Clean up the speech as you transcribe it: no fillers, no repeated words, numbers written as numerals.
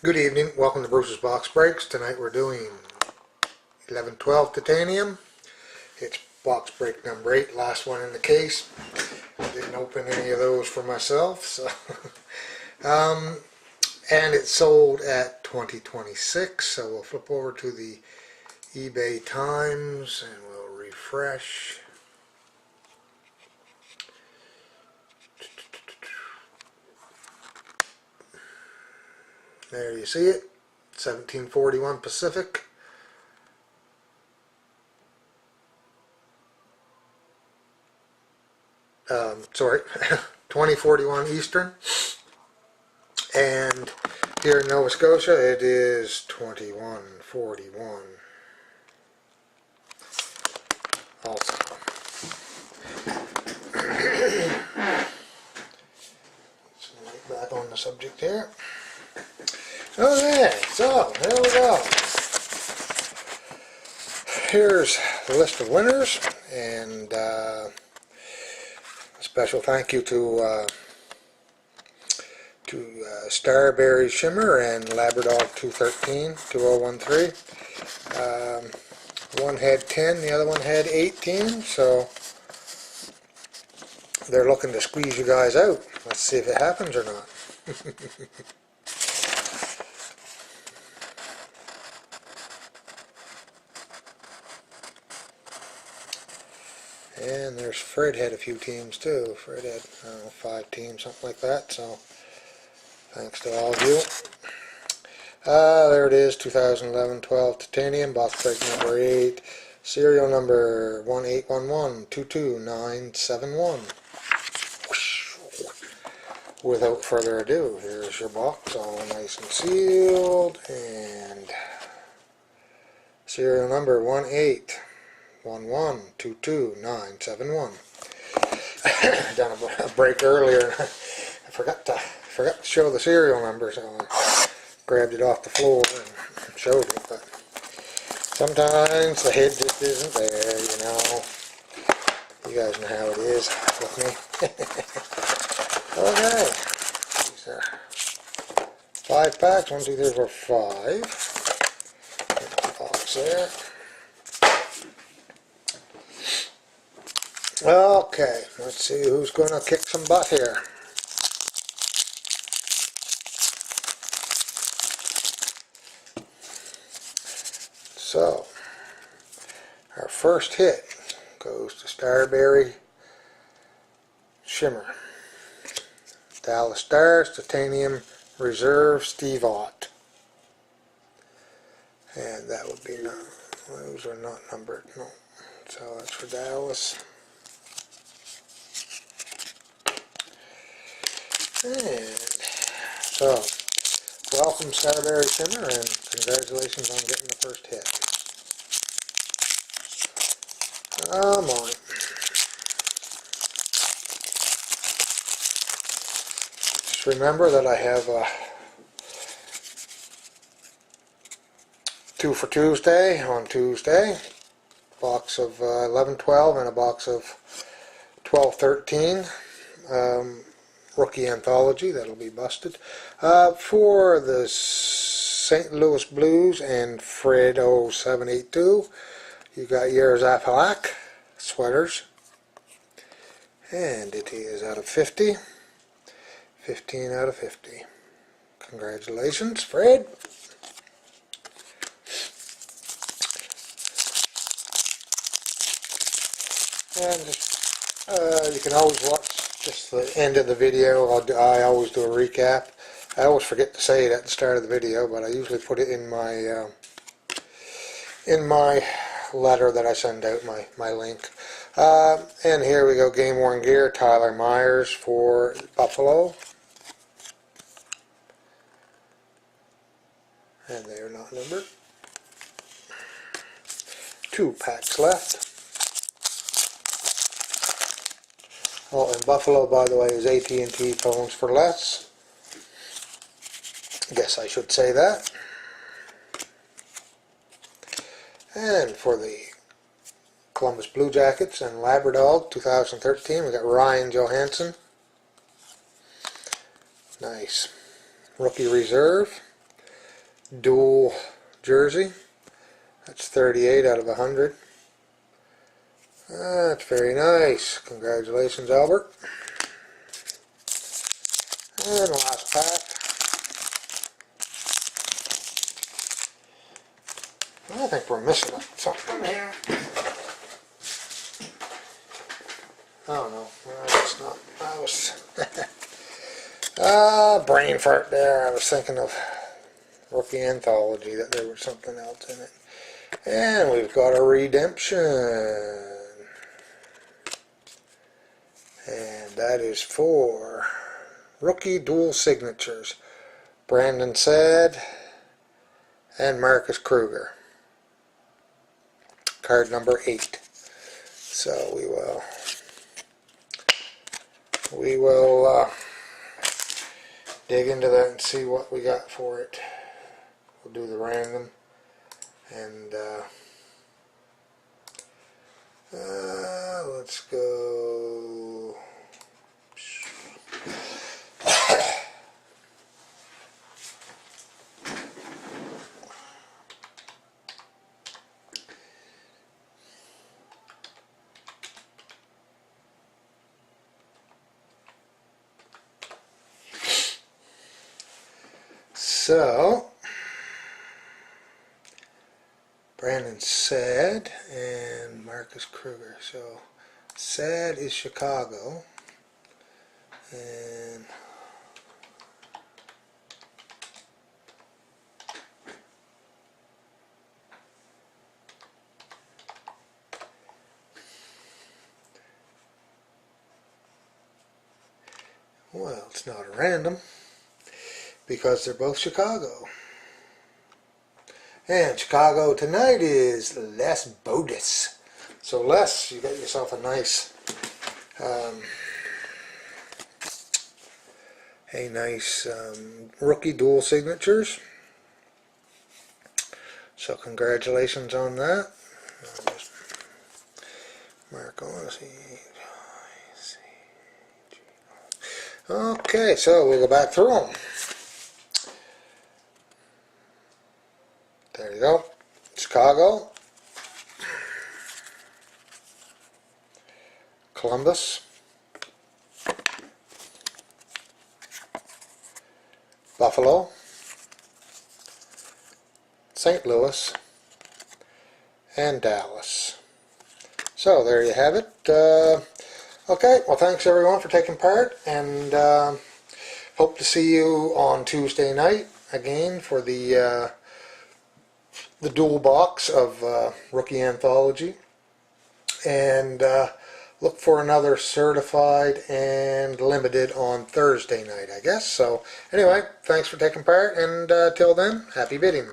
Good evening. Welcome to Bruce's Box Breaks. Tonight we're doing 11-12 titanium. It's box break number 8, last one in the case. I didn't open any of those for myself, so and it's sold at $20.26. So we'll flip over to the eBay Times and we'll refresh. There you see it, 1741 Pacific. Sorry, 2041 Eastern. And here in Nova Scotia it is 2141 also. So right back on the subject here. Okay, so there we go. Here's the list of winners, and a special thank you to Starberry Shimmer and Labradog 2013. One had 10, the other one had 18, so they're looking to squeeze you guys out. Let's see if it happens or not. And there's Fred had a few teams too. Fred had, I don't know, 5 teams, something like that. So thanks to all of you. There it is, 2011-12 titanium, box break number 8, serial number 181122971. Without further ado, here's your box, all nice and sealed, and serial number 181122971. Done a break earlier. I forgot to show the serial number, so I grabbed it off the floor and showed it. But sometimes the head just isn't there, you know. You guys know how it is with me. Okay, these are 5 packs. 1, 2, 3, 4, 5. Get the box there. Okay, let's see who's going to kick some butt here. So, our first hit goes to Starberry Shimmer. Dallas Stars, Titanium Reserve, Steve Ott. And that would be, no, those are not numbered, no. So that's for Dallas. And so, welcome Starberry Shimmer, and congratulations on getting the first hit. Come on. Just remember that I have a 2 for Tuesday on Tuesday. Box of 11-12 and a box of 12-13. Rookie anthology, that'll be busted. For the St. Louis Blues and Fred 0782, you got Yerzafalak sweaters, and it is out of 50. 15 out of 50. Congratulations, Fred. And you can always watch just the end of the video. I always do a recap. I always forget to say it at the start of the video, but I usually put it in my letter that I send out, my link. And here we go, Game Worn Gear, Tyler Myers for Buffalo. And they are not numbered. 2 packs left. Oh, and Buffalo, by the way, is AT&T phones for less. Guess I should say that. And for the Columbus Blue Jackets and Labradog 2013, we got Ryan Johansson. Nice. Rookie Reserve. dual jersey. That's 38 out of 100. That's very nice. Congratulations, Albert. And the last pack. I think we're missing something here. Oh no, that's not. I was brain fart there. I was thinking of Rookie Anthology, that there was something else in it. And we've got a redemption. And that is for Rookie Dual Signatures, Brandon Saad and Marcus Kruger. Card number 8. So we will dig into that and see what we got for it. We'll do the random, and let's go. So, Brandon Saad and Marcus Kruger. So, Saad is Chicago, and well, it's not a random, because they're both Chicago. And Chicago tonight is Les Bodis. So Les, you got yourself a nice rookie dual signatures. So congratulations on that. I'll just mark on. Okay, so we'll go back through them. There you go. Chicago, Columbus, Buffalo, St. Louis, and Dallas. So there you have it. Okay, well, thanks everyone for taking part, and hope to see you on Tuesday night again for the dual box of Rookie Anthology, and look for another certified and limited on Thursday night, I guess. So anyway, thanks for taking part, and till then, happy bidding.